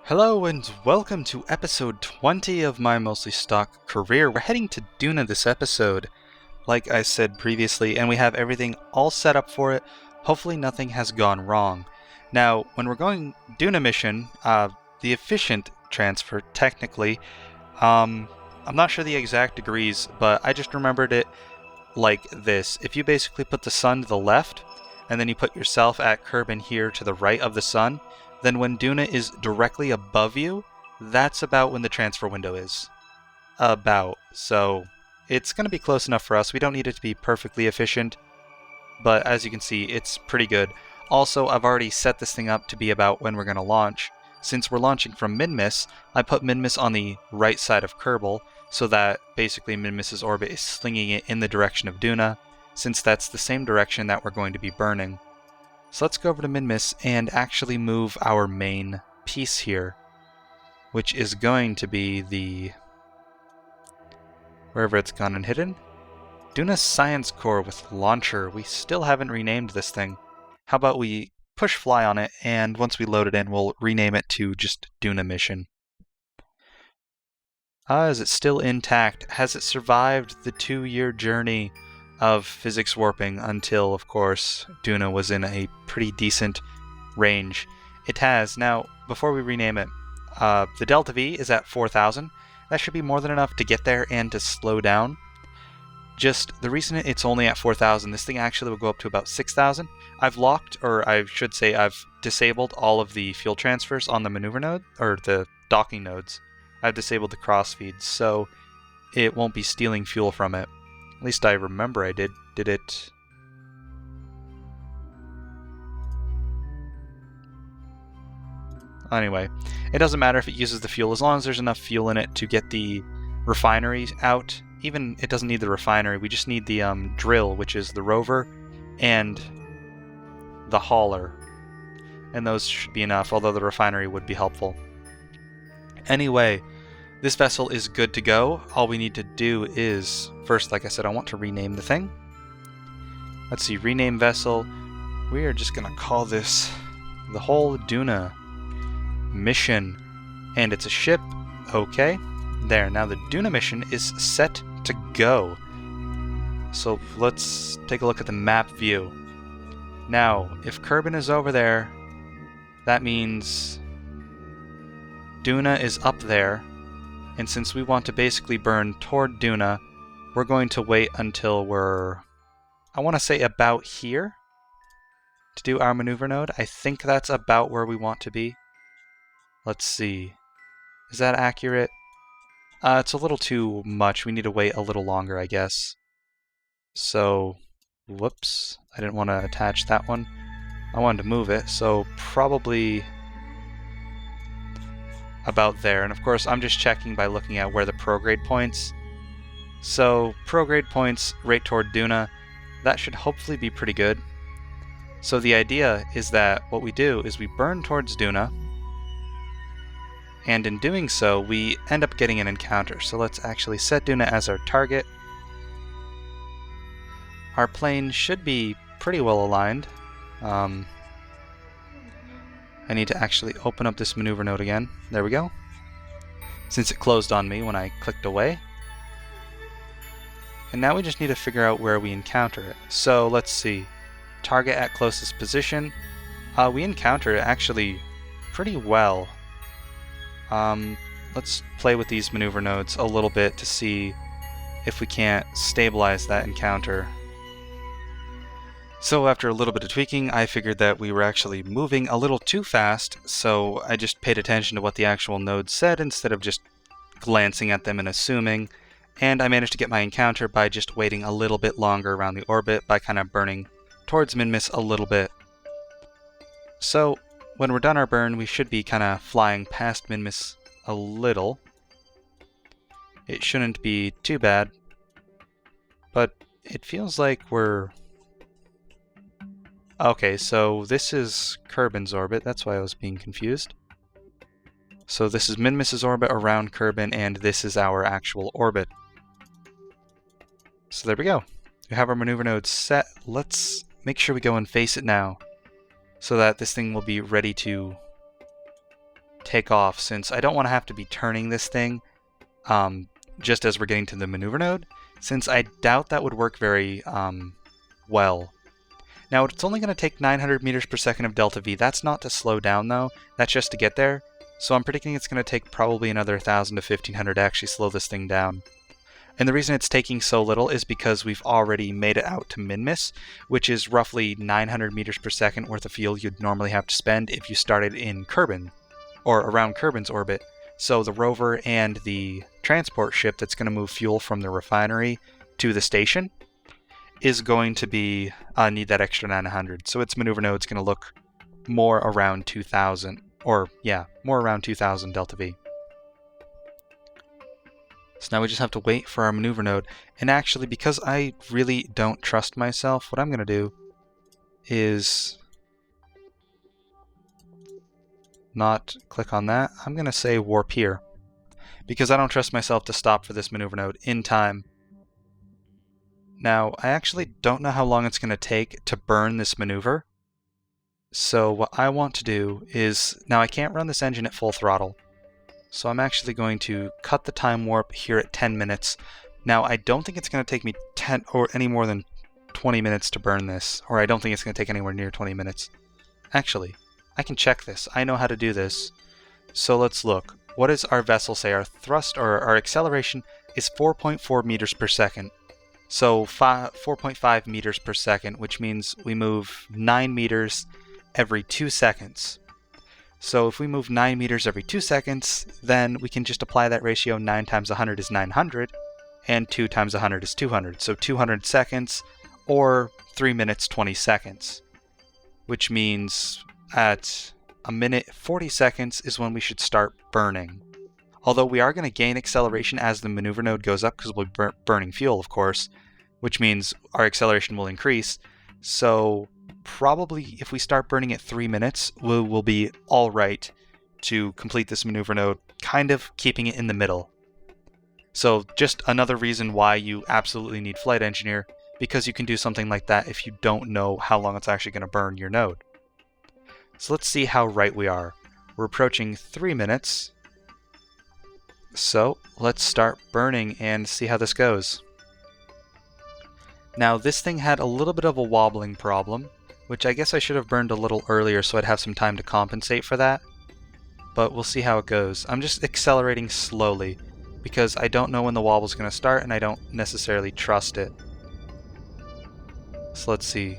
Hello and welcome to episode 20 of my mostly stock career. We're heading to Duna this episode, like I said previously, and we have everything all set up for it. Hopefully nothing has gone wrong. Now, when we're going Duna mission, the efficient transfer, technically, I'm not sure the exact degrees, but I just remembered it like this. If you basically put the sun to the left, and then you put yourself at Kerbal here to the right of the sun, then when Duna is directly above you, that's about when the transfer window is. So it's going to be close enough for us. We don't need it to be perfectly efficient, but as you can see, it's pretty good. Also, I've already set this thing up to be about when we're going to launch. Since we're launching from Minmus, I put Minmus on the right side of Kerbal, so that basically Minmus's orbit is slinging it in the direction of Duna, since that's the same direction that we're going to be burning. So let's go over to Minmus and actually move our main piece here, which is going to be the... wherever it's gone and hidden. Duna Science Core with Launcher. We still haven't renamed this thing. How about we push fly on it, and once we load it in, we'll rename it to just Duna Mission. Is it still intact? Has it survived the 2-year journey of physics warping until, of course, Duna was in a pretty decent range? It has. Now, before we rename it, the delta V is at 4,000. That should be more than enough to get there and to slow down. Just the reason it's only at 4,000, this thing actually will go up to about 6,000. I've locked, or I should say I've disabled all of the fuel transfers on the maneuver node, or the docking nodes. I've disabled the cross feeds, so it won't be stealing fuel from it. At least I remember I did. Did it? Anyway, it doesn't matter if it uses the fuel, as long as there's enough fuel in it to get the refinery out. Even it doesn't need the refinery, we just need the drill, which is the rover, and the hauler. And those should be enough, although the refinery would be helpful. Anyway, this vessel is good to go. All we need to do is, first, like I said, I want to rename the thing. Let's see, rename vessel. We are just going to call this the whole Duna mission. And it's a ship. Okay. There, now the Duna mission is set to go. So let's take a look at the map view. Now, if Kerbal is over there, that means Duna is up there. And since we want to basically burn toward Duna, we're going to wait until we're, I want to say about here to do our maneuver node. I think that's about where we want to be. Let's see. Is that accurate? It's a little too much. We need to wait a little longer, I guess. So, whoops. I didn't want to attach that one. I wanted to move it, so probably about there. And of course, I'm just checking by looking at where the prograde points. So, prograde points right toward Duna. That should hopefully be pretty good. So the idea is that what we do is we burn towards Duna, and in doing so, we end up getting an encounter. So let's actually set Duna as our target. Our plane should be pretty well aligned. I need to actually open up this maneuver node again. There we go. Since it closed on me when I clicked away. And now we just need to figure out where we encounter it. So let's see. Target at closest position. We encounter it actually pretty well. Let's play with these maneuver nodes a little bit to see if we can't stabilize that encounter. So after a little bit of tweaking, I figured that we were actually moving a little too fast, so I just paid attention to what the actual node said instead of just glancing at them and assuming, and I managed to get my encounter by just waiting a little bit longer around the orbit by kind of burning towards Minmus a little bit. So when we're done our burn, we should be kind of flying past Minmus a little. It shouldn't be too bad, but it feels like we're... Okay, so this is Kerbal's orbit, that's why I was being confused. So this is Minmus's orbit around Kerbal, and this is our actual orbit. So there we go. We have our maneuver node set. Let's make sure we go and face it now, so that this thing will be ready to take off, since I don't want to have to be turning this thing just as we're getting to the maneuver node, since I doubt that would work very well. Now, it's only going to take 900 meters per second of delta V. That's not to slow down, though. That's just to get there. So I'm predicting it's going to take probably another 1,000 to 1,500 to actually slow this thing down. And the reason it's taking so little is because we've already made it out to min-miss, which is roughly 900 meters per second worth of fuel you'd normally have to spend if you started in Kerbin, or around Kerbin's orbit. So the rover and the transport ship that's going to move fuel from the refinery to the station is going to be need that extra 900. So its maneuver node's going to look more around 2,000, or yeah, more around 2,000 delta V. So now we just have to wait for our maneuver node. And actually, because I really don't trust myself, what I'm going to do is not click on that. I'm going to say warp here, because I don't trust myself to stop for this maneuver node in time. Now, I actually don't know how long it's going to take to burn this maneuver. So what I want to do is, now I can't run this engine at full throttle. So I'm actually going to cut the time warp here at 10 minutes. Now, I don't think it's going to take me 10 or any more than 20 minutes to burn this, or I don't think it's going to take anywhere near 20 minutes. Actually, I can check this. I know how to do this. So let's look. What does our vessel say? Our thrust, or our acceleration, is 4.4 meters per second. So 4.5 meters per second, which means we move 9 meters every 2 seconds. So if we move 9 meters every 2 seconds, then we can just apply that ratio. 9 times 100 is 900, and 2 times 100 is 200. So 200 seconds, or 3 minutes 20 seconds. Which means at a minute 40 seconds is when we should start burning. Although we are going to gain acceleration as the maneuver node goes up, because we'll be burning fuel, of course, which means our acceleration will increase. So probably if we start burning at 3 minutes, we'll be all right to complete this maneuver node, kind of keeping it in the middle. So just another reason why you absolutely need Flight Engineer, because you can do something like that if you don't know how long it's actually going to burn your node. So let's see how right we are. We're approaching 3 minutes. So let's start burning and see how this goes. Now this thing had a little bit of a wobbling problem, which I guess I should have burned a little earlier so I'd have some time to compensate for that. But we'll see how it goes. I'm just accelerating slowly because I don't know when the wobble's going to start and I don't necessarily trust it. So let's see.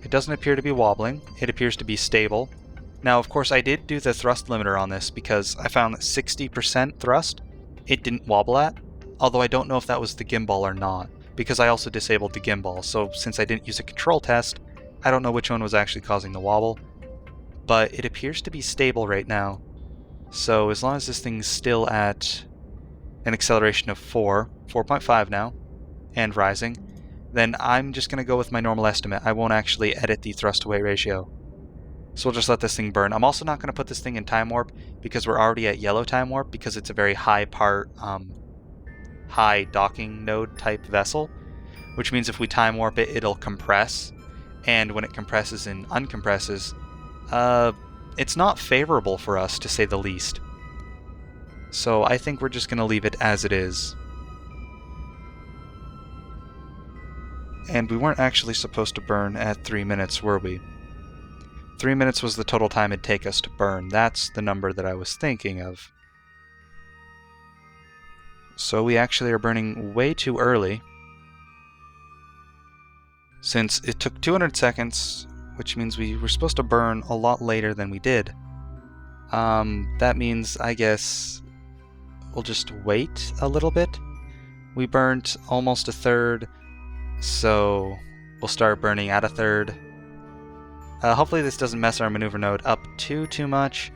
It doesn't appear to be wobbling. It appears to be stable. Now, of course, I did do the thrust limiter on this because I found that 60% thrust it didn't wobble at, although I don't know if that was the gimbal or not, because I also disabled the gimbal, so since I didn't use a control test, I don't know which one was actually causing the wobble, but it appears to be stable right now. So as long as this thing's still at an acceleration of 4.5 now, and rising, then I'm just going to go with my normal estimate. I won't actually edit the thrust-to-weight ratio. So we'll just let this thing burn. I'm also not going to put this thing in time warp because we're already at yellow time warp because it's a very high docking node type vessel, which means if we time warp it, it'll compress, and when it compresses and uncompresses, it's not favorable for us, to say the least. So I think we're just going to leave it as it is. And we weren't actually supposed to burn at 3 minutes, were we? 3 minutes was the total time it'd take us to burn. That's the number that I was thinking of. So we actually are burning way too early, since it took 200 seconds, which means we were supposed to burn a lot later than we did. That means, I guess, we'll just wait a little bit. We burnt almost a third, so we'll start burning at a third. Hopefully this doesn't mess our maneuver node up too much.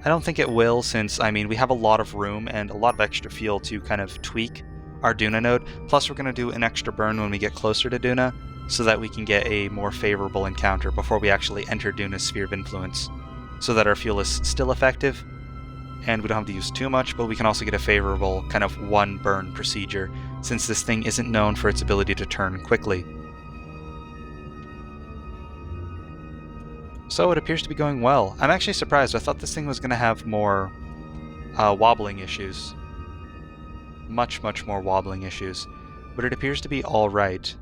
I don't think it will, since, I mean, we have a lot of room and a lot of extra fuel to kind of tweak our Duna node. Plus, we're going to do an extra burn when we get closer to Duna, so that we can get a more favorable encounter before we actually enter Duna's sphere of influence, so that our fuel is still effective, and we don't have to use too much, but we can also get a favorable kind of one burn procedure, since this thing isn't known for its ability to turn quickly. So it appears to be going well. I'm actually surprised. I thought this thing was going to have more wobbling issues. Much more wobbling issues. But it appears to be alright.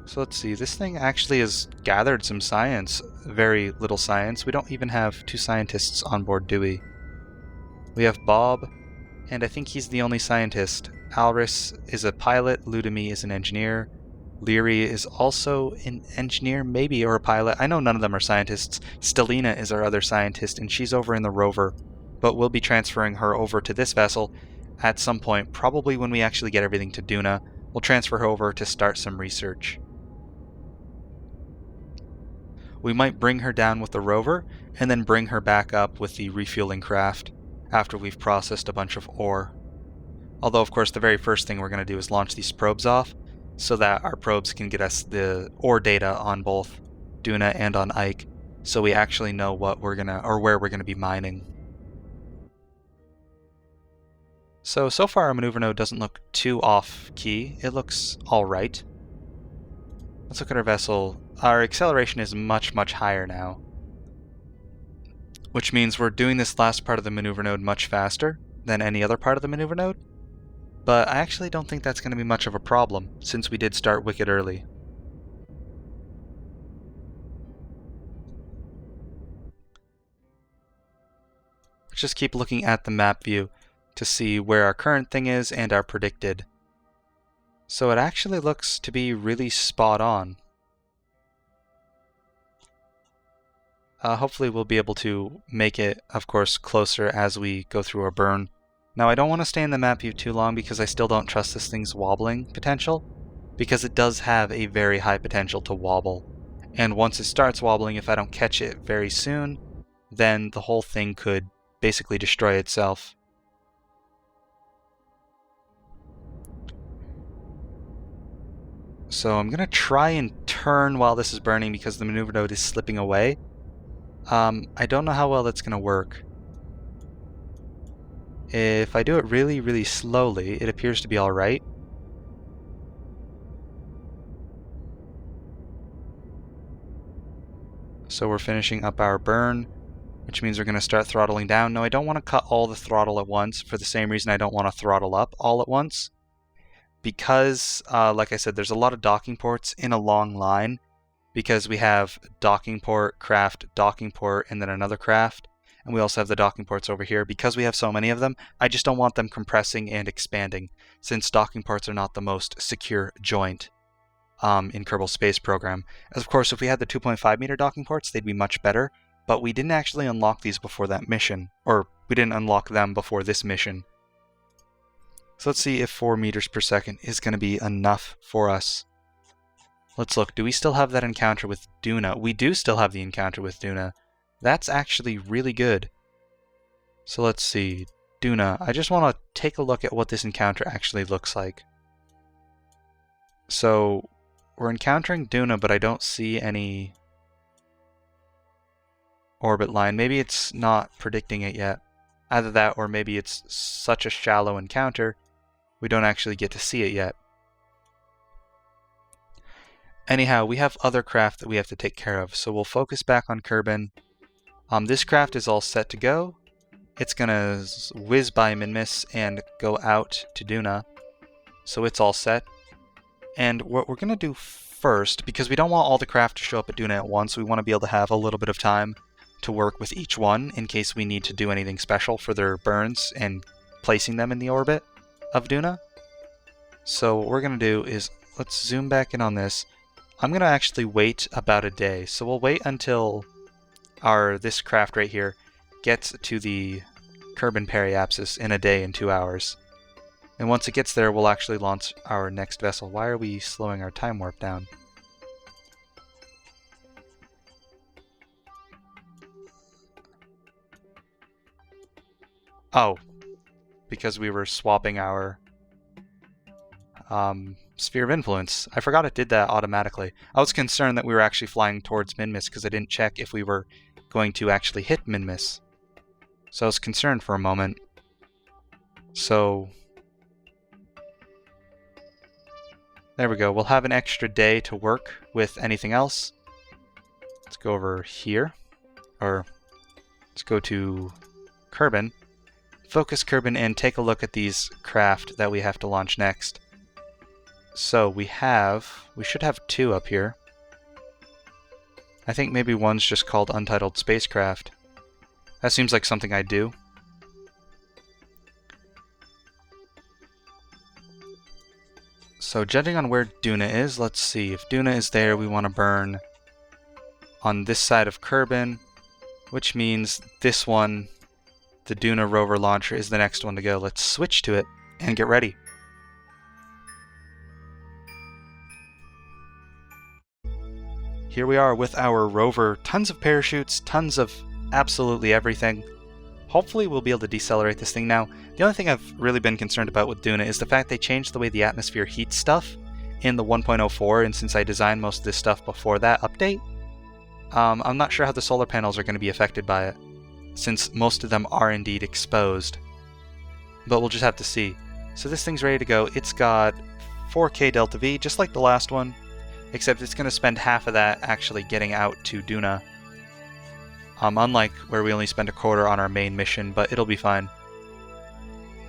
So let's see, this thing actually has gathered some science. Very little science. We don't even have 2 scientists on board, do we? We have Bob, and I think he's the only scientist. Alris is a pilot, Ludemy is an engineer, Leary is also an engineer, maybe, or a pilot. I know none of them are scientists. Stelina is our other scientist, and she's over in the rover, but we'll be transferring her over to this vessel at some point, probably when we actually get everything to Duna. We'll transfer her over to start some research. We might bring her down with the rover, and then bring her back up with the refueling craft after we've processed a bunch of ore. Although, of course, the very first thing we're going to do is launch these probes off, so that our probes can get us the ore data on both Duna and on Ike, so we actually know what we're gonna, or where we're gonna be mining. So far our maneuver node doesn't look too off-key. It looks alright. Let's look at our vessel. Our acceleration is much higher now, which means we're doing this last part of the maneuver node much faster than any other part of the maneuver node. But I actually don't think that's going to be much of a problem, since we did start wicked early. Let's just keep looking at the map view to see where our current thing is and our predicted. So it actually looks to be really spot on. Hopefully we'll be able to make it, of course, closer as we go through our burn. Now I don't want to stay in the map view too long because I still don't trust this thing's wobbling potential, because it does have a very high potential to wobble. And once it starts wobbling, if I don't catch it very soon, then the whole thing could basically destroy itself. So I'm going to try and turn while this is burning because the maneuver node is slipping away. I don't know how well that's going to work. If I do it really slowly, it appears to be alright. So we're finishing up our burn, which means we're going to start throttling down. No, I don't want to cut all the throttle at once for the same reason I don't want to throttle up all at once. Because, like I said, there's a lot of docking ports in a long line, because we have docking port, craft, docking port, and then another craft. And we also have the docking ports over here. Because we have so many of them, I just don't want them compressing and expanding, since docking ports are not the most secure joint in Kerbal Space Program. As of course, if we had the 2.5 meter docking ports, they'd be much better, but we didn't actually unlock these before that mission, or we didn't unlock them before this mission. So let's see if 4 meters per second is going to be enough for us. Let's look. Do we still have that encounter with Duna? We do still have the encounter with Duna. That's actually really good. So let's see. Duna. I just want to take a look at what this encounter actually looks like. So we're encountering Duna, but I don't see any orbit line. Maybe it's not predicting it yet. Either that, or maybe it's such a shallow encounter, we don't actually get to see it yet. Anyhow, we have other craft that we have to take care of, so we'll focus back on Kerbin. This craft is all set to go. It's gonna whiz by Minmus and go out to Duna, so it's all set. And what we're gonna do first, because we don't want all the craft to show up at Duna at once, we want to be able to have a little bit of time to work with each one in case we need to do anything special for their burns and placing them in the orbit of Duna. So what we're going to do is, let's zoom back in on this. I'm going to actually wait about a day. So we'll wait until this craft right here gets to the Kerbin periapsis in a day and 2 hours. And once it gets there, we'll actually launch our next vessel. Why are we slowing our time warp down? Oh, because we were swapping our sphere of influence. I forgot it did that automatically. I was concerned that we were actually flying towards Minmus because I didn't check if we were going to actually hit Minmus. So I was concerned for a moment. So there we go. We'll have an extra day to work with anything else. Let's go over here, or let's go to Kerbin, focus Kerbin, and take a look at these craft that we have to launch next. So we should have 2 up here. I think maybe one's just called Untitled Spacecraft. That seems like something I'd do. So judging on where Duna is, let's see. If Duna is there, we want to burn on this side of Kerbin, which means this one, the Duna rover launcher, is the next one to go. Let's switch to it and get ready. Here we are with our rover. Tons of parachutes, tons of absolutely everything. Hopefully we'll be able to decelerate this thing now. The only thing I've really been concerned about with Duna is the fact they changed the way the atmosphere heats stuff in the 1.04, and since I designed most of this stuff before that update, I'm not sure how the solar panels are going to be affected by it, since most of them are indeed exposed. But we'll just have to see. So this thing's ready to go. It's got 4K delta V, just like the last one, except it's going to spend half of that actually getting out to Duna. Unlike where we only spend a quarter on our main mission, but it'll be fine.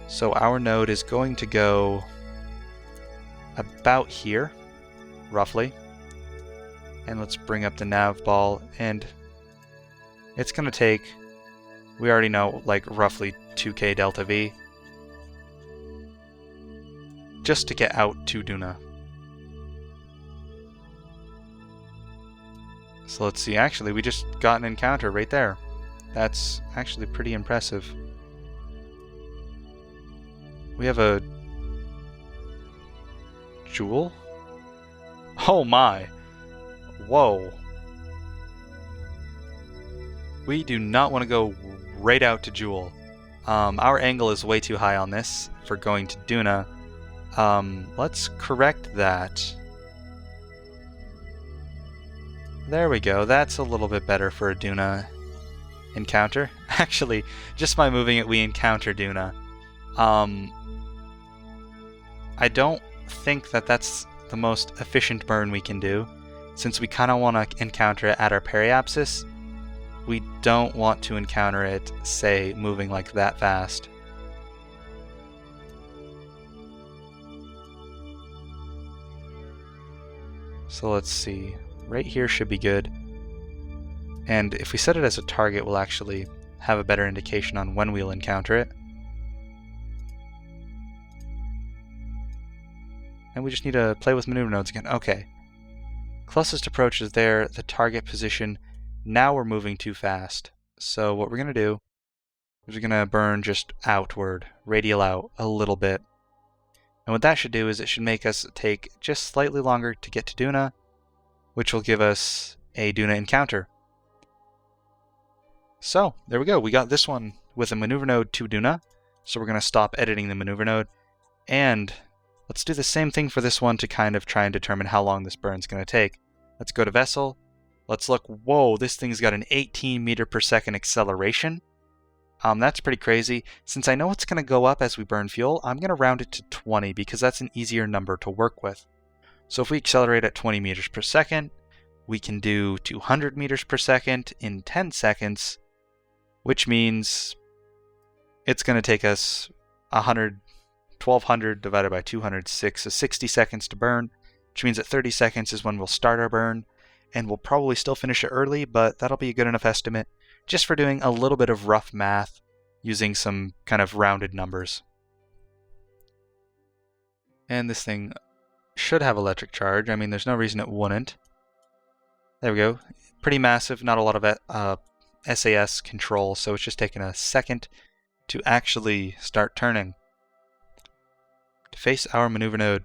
So our node is going to go about here, roughly. And let's bring up the nav ball, and it's going to take, we already know, like roughly 2K delta V just to get out to Duna. So let's see, actually we just got an encounter right there. That's actually pretty impressive. We have a Jewel? Oh my! Whoa. We do not want to go right out to Jewel. Our angle is way too high on this for going to Duna. Let's correct that. There we go, that's a little bit better for a Duna encounter. Actually, just by moving it we encounter Duna. I don't think that that's the most efficient burn we can do. Since we kind of want to encounter it at our periapsis, we don't want to encounter it, say, moving like that fast. So let's see. Right here should be good. And if we set it as a target, we'll actually have a better indication on when we'll encounter it. And we just need to play with maneuver nodes again. Okay. Closest approach is there, the target position. Now we're moving too fast. So what we're going to do is we're going to burn just outward, radial out a little bit. And what that should do is it should make us take just slightly longer to get to Duna, which will give us a Duna encounter. So, there we go. We got this one with a maneuver node to Duna. So we're going to stop editing the maneuver node. And let's do the same thing for this one to kind of try and determine how long this burn's going to take. Let's go to Vessel. Let's look. Whoa, this thing's got an 18 meter per second acceleration. That's pretty crazy. Since I know it's going to go up as we burn fuel, I'm going to round it to 20 because that's an easier number to work with. So if we accelerate at 20 meters per second, we can do 200 meters per second in 10 seconds, which means it's going to take us 1200 divided by 206, so 60 seconds to burn, which means that 30 seconds is when we'll start our burn, and we'll probably still finish it early, but that'll be a good enough estimate just for doing a little bit of rough math using some kind of rounded numbers. And this thing should have electric charge. I mean, there's no reason it wouldn't. There we go. Pretty massive, not a lot of SAS control, so it's just taking a second to actually start turning. To face our maneuver node.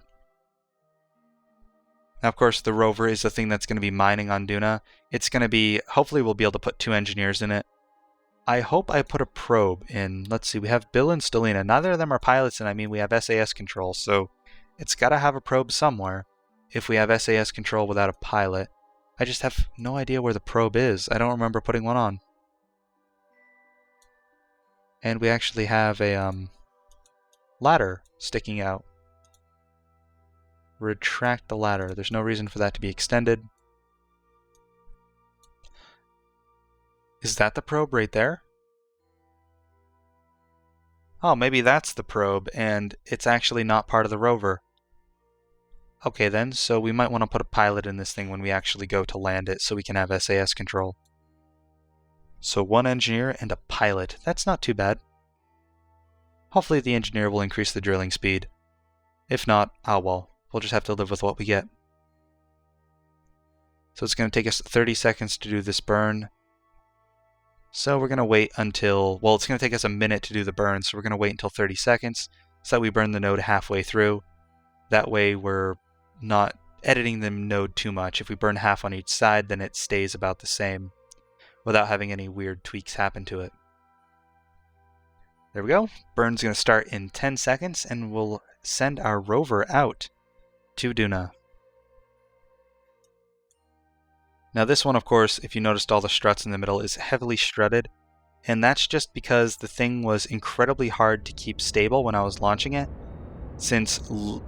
Now, of course, the rover is the thing that's going to be mining on Duna. It's going to be, hopefully we'll be able to put 2 engineers in it. I hope I put a probe in. Let's see, we have Bill and Stelina. Neither of them are pilots, and I mean we have SAS control, so it's got to have a probe somewhere if we have SAS control without a pilot. I just have no idea where the probe is. I don't remember putting one on. And we actually have a ladder sticking out. Retract the ladder. There's no reason for that to be extended. Is that the probe right there? Oh, maybe that's the probe, and it's actually not part of the rover. Okay then, so we might want to put a pilot in this thing when we actually go to land it so we can have SAS control. So 1 engineer and a pilot. That's not too bad. Hopefully the engineer will increase the drilling speed. If not, oh well, we'll just have to live with what we get. So it's going to take us 30 seconds to do this burn. So we're going to wait until, well, it's going to take us a minute to do the burn, so we're going to wait until 30 seconds so that we burn the node halfway through. That way we're not editing the node too much. If we burn half on each side, then it stays about the same without having any weird tweaks happen to it. There we go. Burn's going to start in 10 seconds, and we'll send our rover out to Duna. Now this one, of course, if you noticed all the struts in the middle, is heavily strutted, and that's just because the thing was incredibly hard to keep stable when I was launching it, since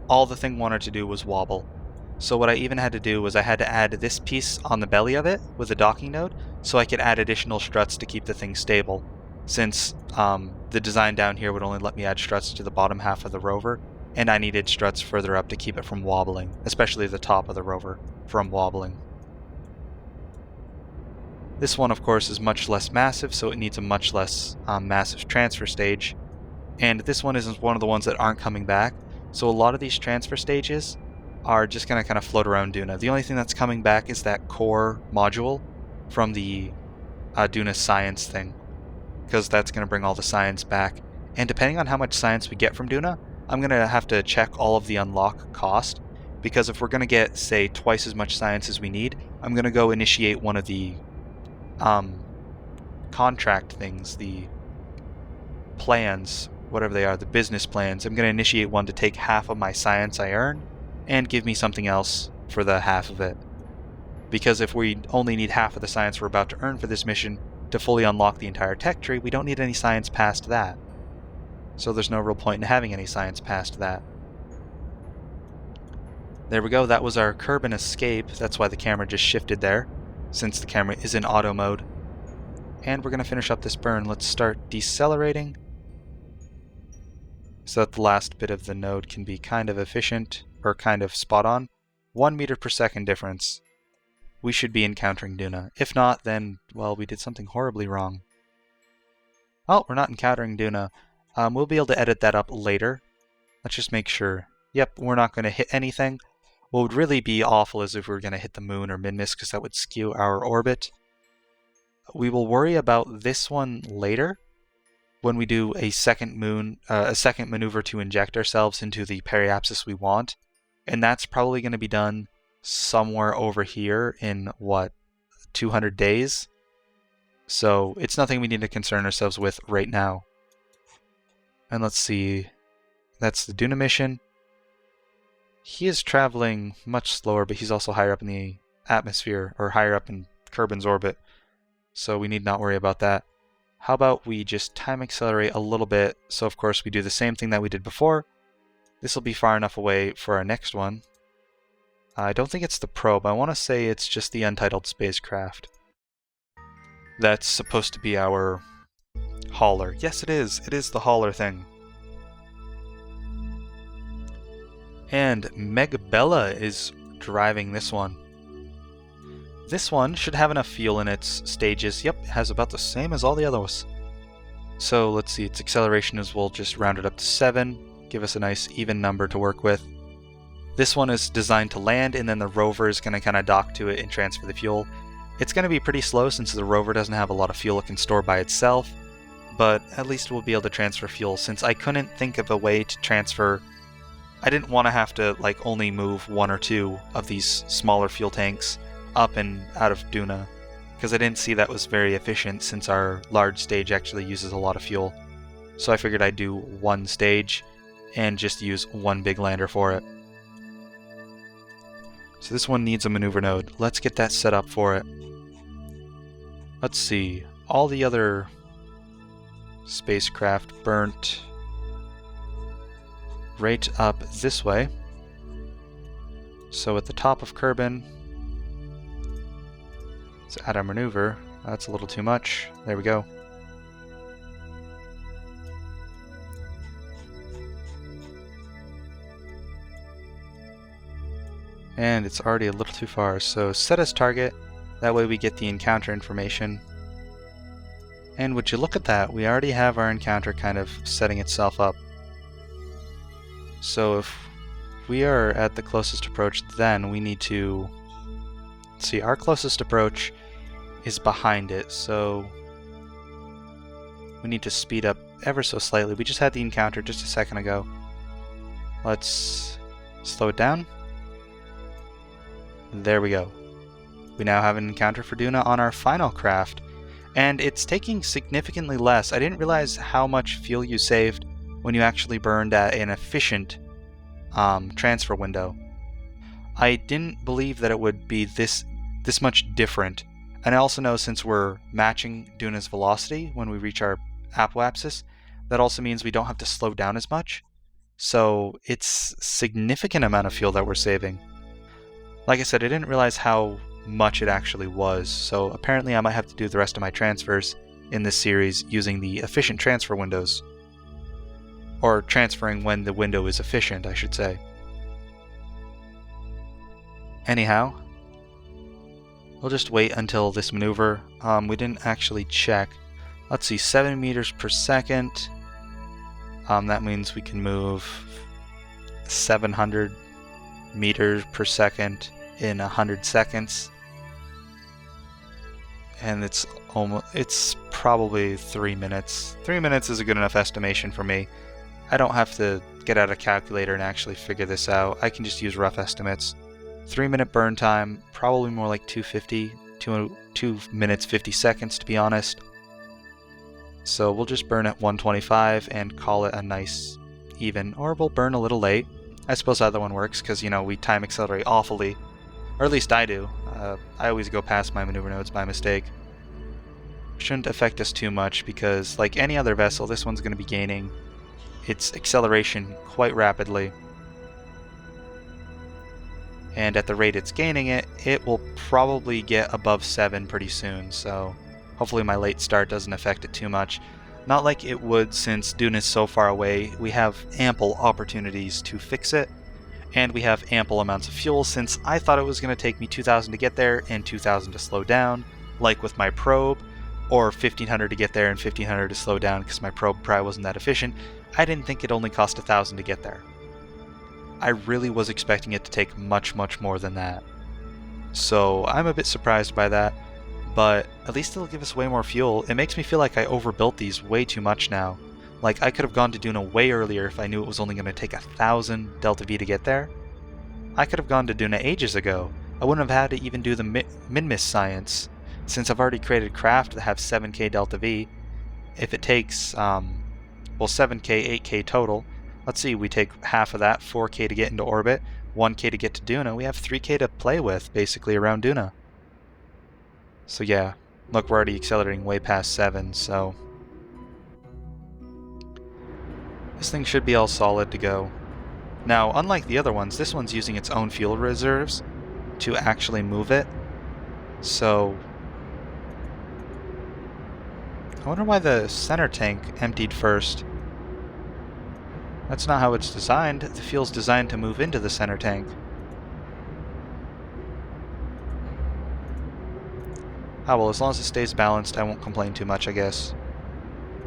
all the thing wanted to do was wobble. So what I even had to do was I had to add this piece on the belly of it with a docking node, so I could add additional struts to keep the thing stable, since the design down here would only let me add struts to the bottom half of the rover, and I needed struts further up to keep it from wobbling, especially the top of the rover from wobbling. This one, of course, is much less massive, so it needs a much less massive transfer stage. And this one is one of the ones that aren't coming back, so a lot of these transfer stages are just going to kind of float around Duna. The only thing that's coming back is that core module from the Duna science thing, because that's going to bring all the science back. And depending on how much science we get from Duna, I'm going to have to check all of the unlock cost, because if we're going to get, say, twice as much science as we need, I'm going to go initiate one of the contract things, the plans, whatever they are, the business plans. I'm going to initiate one to take half of my science I earn and give me something else for the half of it. Because if we only need half of the science we're about to earn for this mission to fully unlock the entire tech tree, we don't need any science past that. So there's no real point in having any science past that. There we go, that was our Kerbal escape. That's why the camera just shifted there, since the camera is in auto mode. And we're going to finish up this burn. Let's start decelerating so that the last bit of the node can be kind of efficient, or kind of spot on. 1 meter per second difference. We should be encountering Duna. If not, then, well, we did something horribly wrong. Oh, we're not encountering Duna. We'll be able to edit that up later. Let's just make sure. Yep, we're not going to hit anything. What would really be awful is if we were going to hit the moon or Minmus, because that would skew our orbit. We will worry about this one later, when we do a second maneuver to inject ourselves into the periapsis we want, and that's probably going to be done somewhere over here in, 200 days? So it's nothing we need to concern ourselves with right now. And let's see, that's the Duna mission. He is traveling much slower, but he's also higher up in the atmosphere, or higher up in Kerbal's orbit, so we need not worry about that. How about we just time accelerate a little bit, so of course we do the same thing that we did before. This will be far enough away for our next one. I don't think it's the probe, I want to say it's just the untitled spacecraft. That's supposed to be our hauler. Yes, it is the hauler thing. And Megbella is driving this one. This one should have enough fuel in its stages. Yep, it has about the same as all the others. So let's see, its acceleration is, we'll just round it up to 7, give us a nice even number to work with. This one is designed to land, and then the rover is going to kind of dock to it and transfer the fuel. It's going to be pretty slow since the rover doesn't have a lot of fuel it can store by itself, but at least we'll be able to transfer fuel, since I couldn't think of a way to transfer. I didn't want to have to only move 1 or 2 of these smaller fuel tanks up and out of Duna, because I didn't see that was very efficient since our large stage actually uses a lot of fuel. So I figured I'd do 1 stage and just use 1 big lander for it. So this one needs a maneuver node. Let's get that set up for it. Let's see, all the other spacecraft burnt right up this way. So at the top of Kerbal, let's add our maneuver. That's a little too much. There we go. And it's already a little too far, so set as target. That way we get the encounter information. And would you look at that, we already have our encounter kind of setting itself up. So if we are at the closest approach, then we need to see our closest approach is behind it, so we need to speed up ever so slightly. We just had the encounter just a second ago. Let's slow it down. There we go. We now have an encounter for Duna on our final craft, and it's taking significantly less. I didn't realize how much fuel you saved when you actually burned at an efficient transfer window. I didn't believe that it would be this much different. And I also know, since we're matching Duna's velocity when we reach our apoapsis, that also means we don't have to slow down as much. So it's a significant amount of fuel that we're saving. Like I said, I didn't realize how much it actually was, so apparently I might have to do the rest of my transfers in this series using the efficient transfer windows. Or transferring when the window is efficient, I should say. Anyhow, we'll just wait until this maneuver. We didn't actually check. Let's see, 7 meters per second. That means we can move 700 meters per second in 100 seconds. And it's probably 3 minutes. 3 minutes is a good enough estimation for me. I don't have to get out a calculator and actually figure this out. I can just use rough estimates. 3 minute burn time, probably more like 2 minutes 50 seconds to be honest. So we'll just burn at 125 and call it a nice even, or we'll burn a little late. I suppose either one works because, you know, we time accelerate awfully. Or at least I do. I always go past my maneuver nodes by mistake. Shouldn't affect us too much because, like any other vessel, this one's going to be gaining its acceleration quite rapidly. And at the rate it's gaining it, it will probably get above 7 pretty soon, so hopefully my late start doesn't affect it too much. Not like it would, since Duna is so far away. We have ample opportunities to fix it, and we have ample amounts of fuel, since I thought it was going to take me 2,000 to get there and 2,000 to slow down, like with my probe, or 1,500 to get there and 1,500 to slow down because my probe probably wasn't that efficient. I didn't think it only cost 1,000 to get there. I really was expecting it to take much, much more than that. So I'm a bit surprised by that, but at least it'll give us way more fuel. It makes me feel like I overbuilt these way too much now. Like, I could have gone to Duna way earlier if I knew it was only going to take 1,000 Delta V to get there. I could have gone to Duna ages ago. I wouldn't have had to even do the min-miss science, since I've already created craft that have 7k Delta V. If it takes, 7k, 8k total. Let's see, we take half of that, 4k to get into orbit, 1k to get to Duna. We have 3k to play with, basically, around Duna. So yeah, look, we're already accelerating way past 7, so this thing should be all solid to go. Now, unlike the other ones, this one's using its own fuel reserves to actually move it. So I wonder why the center tank emptied first. That's not how it's designed. The fuel's designed to move into the center tank. Ah well, as long as it stays balanced, I won't complain too much, I guess.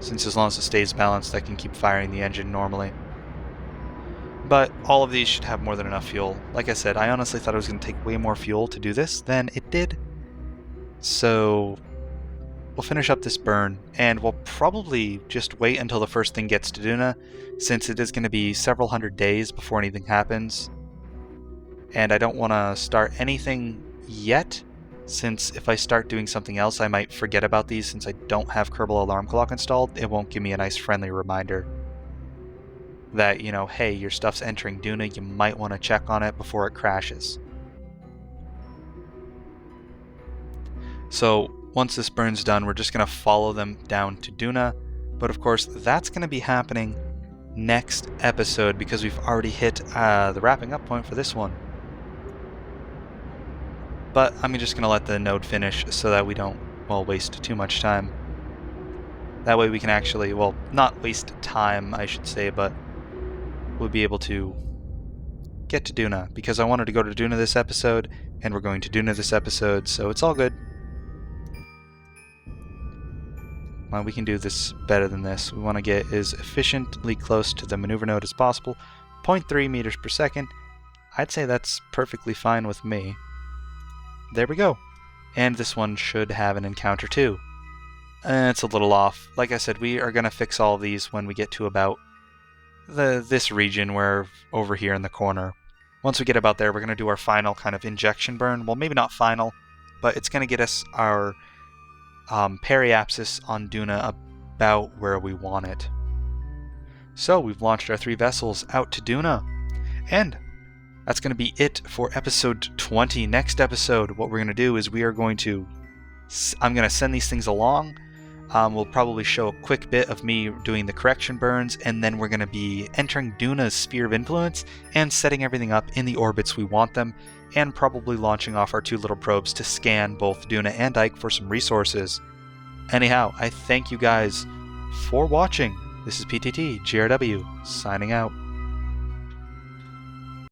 Since as long as it stays balanced, I can keep firing the engine normally. But all of these should have more than enough fuel. Like I said, I honestly thought it was going to take way more fuel to do this than it did. So we'll finish up this burn, and we'll probably just wait until the first thing gets to Duna, since it is going to be several hundred days before anything happens. And I don't want to start anything yet, since if I start doing something else, I might forget about these. Since I don't have Kerbal alarm clock installed, it won't give me a nice friendly reminder that, you know, hey, your stuff's entering Duna, you might want to check on it before it crashes. So once this burn's done, we're just going to follow them down to Duna. But of course, that's going to be happening next episode, because we've already hit the wrapping up point for this one. But I'm just going to let the node finish so that we don't well, waste too much time. That way we can actually, well, not waste time, I should say, but we'll be able to get to Duna, because I wanted to go to Duna this episode, and we're going to Duna this episode, so it's all good. Well, we can do this better than this. We want to get as efficiently close to the maneuver node as possible. 0.3 meters per second. I'd say that's perfectly fine with me. There we go. And this one should have an encounter too. It's a little off. Like I said, we are going to fix all of these when we get to about this region where over here in the corner. Once we get about there, we're going to do our final kind of injection burn. Well, maybe not final, but it's going to get us our periapsis on Duna about where we want it. So we've launched our 3 vessels out to Duna, and that's going to be it for episode 20. Next episode, what we're going to do is I'm going to send these things along. We'll probably show a quick bit of me doing the correction burns, and then we're going to be entering Duna's sphere of influence and setting everything up in the orbits we want them, and probably launching off our 2 little probes to scan both Duna and Ike for some resources. Anyhow, I thank you guys for watching. This is PTT GRW, signing out.